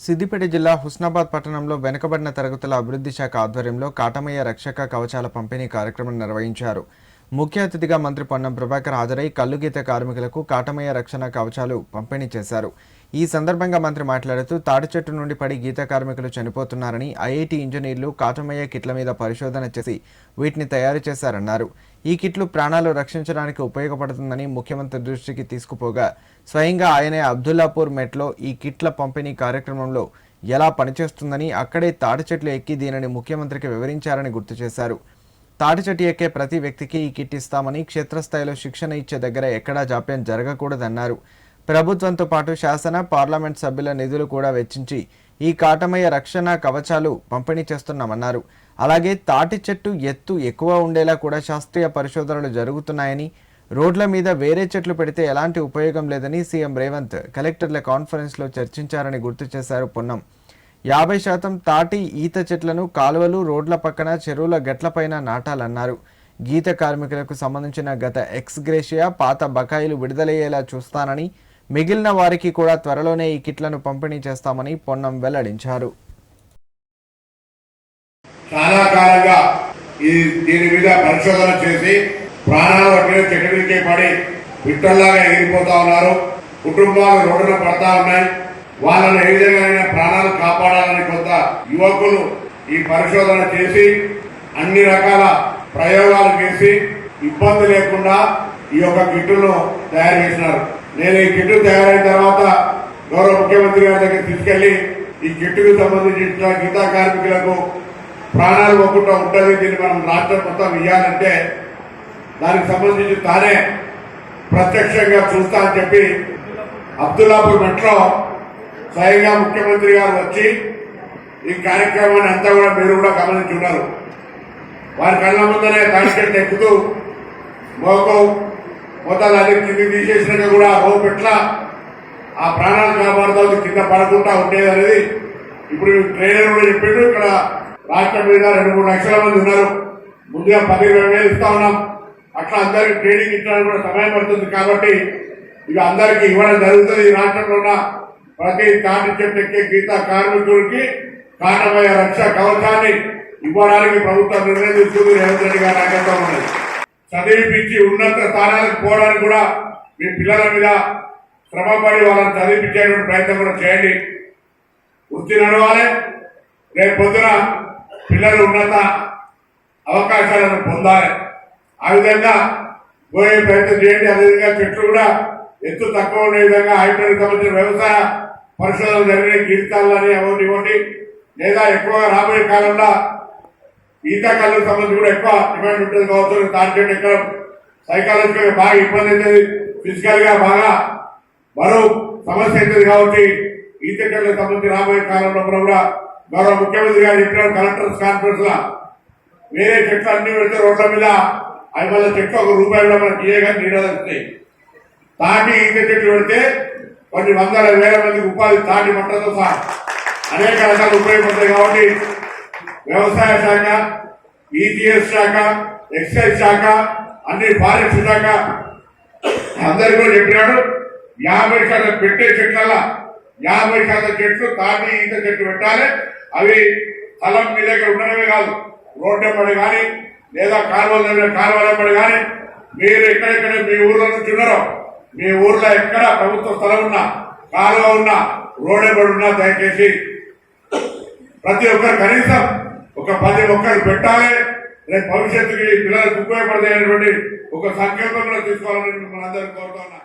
సిద్దిపేట జిల్లా హుస్నాబాద్ పట్టణంలో వెనుకబడిన తరగతుల అభివృద్ధి శాఖ ఆధ్వర్యంలో కాటమయ్య రక్షక కవచాల పంపిణీ కార్యక్రమం నిర్వహించారు. ముఖ్య అతిథిగా మంత్రి పొన్నం ప్రభాకర్ హాజరై కల్లుగీత కార్మికులకు కాటమయ్య రక్షణ కవచాలు పంపిణీ చేశారు. ఈ సందర్భంగా మంత్రి మాట్లాడుతూ తాడి చెట్టు నుండి పడి గీత కార్మికులు చనిపోతున్నారని ఐఐటి ఇంజనీర్లు కాటమయ్య కిట్ల మీద పరిశోధన చేసి వీటిని తయారు చేశారన్నారు. ఈ కిట్లు ప్రాణాలు రక్షించడానికి ఉపయోగపడుతుందని ముఖ్యమంత్రి దృష్టికి తీసుకుపోగా స్వయంగా ఆయనే అబ్దుల్లాపూర్ మెట్లో ఈ కిట్ల పంపిణీ కార్యక్రమంలో ఎలా పనిచేస్తుందని అక్కడే తాడి చెట్లు ఎక్కి దీనిని ముఖ్యమంత్రికి వివరించారని గుర్తు చేశారు. తాటి చెట్టు ఎక్కే ప్రతి వ్యక్తికి ఈ కిట్ ఇస్తామని, క్షేత్రస్థాయిలో శిక్షణ ఇచ్చే దగ్గర ఎక్కడా జాప్యం జరగకూడదన్నారు. ప్రభుత్వంతో పాటు శాసన, పార్లమెంట్ సభ్యుల నిధులు కూడా వెచ్చించి ఈ కాటమయ్య రక్షణ కవచాలు పంపిణీ చేస్తున్నామన్నారు. అలాగే తాటి చెట్టు ఎత్తు ఎక్కువ ఉండేలా కూడా శాస్త్రీయ పరిశోధనలు జరుగుతున్నాయని, రోడ్ల మీద వేరే చెట్లు పెడితే ఎలాంటి ఉపయోగం లేదని సీఎం రేవంత్ కలెక్టర్ల కాన్ఫరెన్స్లో చర్చించారని గుర్తు చేశారు పొన్నం. 50% తాటి ఈత చెట్లను కాలువలు, రోడ్ల పక్కన, చెరువుల గట్లపైన నాటాలన్నారు. గీత కార్మికులకు సంబంధించిన గత ఎక్స్గ్రేషియా, పాత బకాయిలు విడుదలయ్యేలా చూస్తానని, మిగిలిన వారికి కూడా త్వరలోనే ఈ కిట్లను పంపిణీ చేస్తామని పొన్నం వెల్లడించారు. చాలా కాలంగా దీని మీద పరిశోధన చేసి ప్రాణాలు చెట్టుకే పడి విట్టల్లాగా ఎగిరిపోతా ఉన్నారు. కుటుంబాలు రోడ్డున పడతా ఉన్నాయి. వాళ్ళని ఏ విధంగా ప్రాణాలు కాపాడాలని కొంత యువకులు ఈ పరిశోధన చేసి అన్ని రకాల ప్రయోగాలు చేసి ఇబ్బంది లేకుండా ఈ యొక్క కిట్టును తయారు చేసినారు. నేను ఈ కిట్టు తయారైన తర్వాత గౌరవ ముఖ్యమంత్రి గారి దగ్గర తీసుకెళ్లి ఈ కిట్టుకు సంబంధించిన గీతా కార్మికులకు ప్రాణాలు పోకుండా ఉంటుంది, దీన్ని మనం రాష్ట్రం మొత్తం ఇవ్వాలంటే దానికి సంబంధించి తానే ప్రత్యక్షంగా చూస్తా అని చెప్పి అబ్దుల్లాపూర్ మెట్లో స్వయంగా ముఖ్యమంత్రి గారు వచ్చి ఈ కార్యక్రమాన్ని అంతా కూడా మీరు కూడా గమనించున్నారు. వారి కళ్ళ ముందరే తాడిచెట్టు ఎక్కుతూ మొత్తాలు అన్ని కింది తీసేసినాక కూడా రోపు ఎట్లా ఆ ప్రాణాలు కాపాడుతూ కింద పడకుండా ఉండేది అనేది ఇప్పుడు ట్రైనర్ కూడా చెప్పిండు. ఇక్కడ రాష్ట్రం మీద 2-3 లక్షల మంది ఉన్నారు. ముందుగా 10-20 ఇస్తా ఉన్నాం. అట్లా అందరికి ట్రైనింగ్ ఇచ్చడానికి కూడా సమయం పడుతుంది కాబట్టి ఇక అందరికి ఇవ్వడం జరుగుతుంది. ఈ రాష్ట్రంలో ఉన్న ప్రతి తాటి చెట్టు ఎక్కే గీతా కార్మికుడికి కాటమయ్య రక్ష కవచాన్ని ఇవ్వడానికి ప్రభుత్వం నిర్ణయం తీసుకుంది. రేవంత్ రెడ్డి గారి నాయకత్వం ఉన్నది. చదివిపించి ఉన్నత స్థానాలకు పోవడానికి కూడా మీ పిల్లల మీద శ్రమపడి వాళ్ళని చదివిపించేటువంటి ప్రయత్నం కూడా చేయండి. వృత్తి నడవాలి. రేపు పొద్దున పిల్లలు ఉన్నత అవకాశాలను పొందాలి. ఆ విధంగా పోయే ప్రయత్నం చేయండి. అదేవిధంగా చెట్లు కూడా ఎత్తు తక్కువ ఉండే విధంగా హైడ్రోజన్ సంబంధించిన వ్యవసాయ పరిశోధనలు జరిగిన గీతాలని అవోటి ఇవ్వండి. లేదా ఎక్కువగా రాబోయే కాలంలో ఈత కళ్ళకు సంబంధించి కూడా ఎక్కువ డిమాండ్ ఉంటుంది కావచ్చు. తాటి చెట్టు ఎక్కడం సైకాలజికల్ గా బాగా ఇబ్బంది అవుతుంది, ఫిజికల్ గా బాగా మరో సమస్య అవుతుంది. కాబట్టి ఈత కళ్ళకు సంబంధించి రాబోయే కాలంలో కూడా గౌరవ ముఖ్యమంత్రి గారు చెప్పిన కలెక్టర్స్ కాన్ఫరెన్స్ లా వేరే చెట్లు అన్ని పెడితే రోడ్ల మీద 500 చెట్లు ₹1 కూడా మనకి ఏగా నీడలుస్తాయి. తాటి ఈత చెట్లు పెడితే కొన్ని వందల వేల మందికి ఉపాధి తాటి మంటతో సహా అనేక రకాలు ఉపయోగపడతాయి. కాబట్టి వ్యవసాయ శాఖ, ఈటీఎస్ శాఖ, ఎక్సైజ్ శాఖ, అన్ని ఫారెస్ట్ శాఖ అందరు కూడా చెప్పినాడు. 50% పెట్టే చెట్ల 50% చెట్లు తాటి ఈత చెట్లు పెట్టాలి. అవి స్థలం మీ దగ్గర ఉండడమే కాదు, రోడ్డు ఎంబడి కానీ లేదా కాలువల ఎంబడి కానీ మీరు ఎక్కడెక్కడ మీ ఊర్లో నుంచి ఉన్నారో, మీ ఊర్లో ఎక్కడ ప్రభుత్వ స్థలం ఉన్నా, కాలువ ఉన్నా, రోడ్ ఎంబడి ఉన్నా దయచేసి ప్రతి ఒక్కరు కనీసం ఒక 10 మొక్కలు పెట్టాలి. రేపు భవిష్యత్తుకి పిల్లలకు ఉపయోగపడతాయనేటువంటి ఒక సంకల్పం కూడా తీసుకోవాలని మిమ్మల్ని అందరూ కోరుతా ఉన్నా.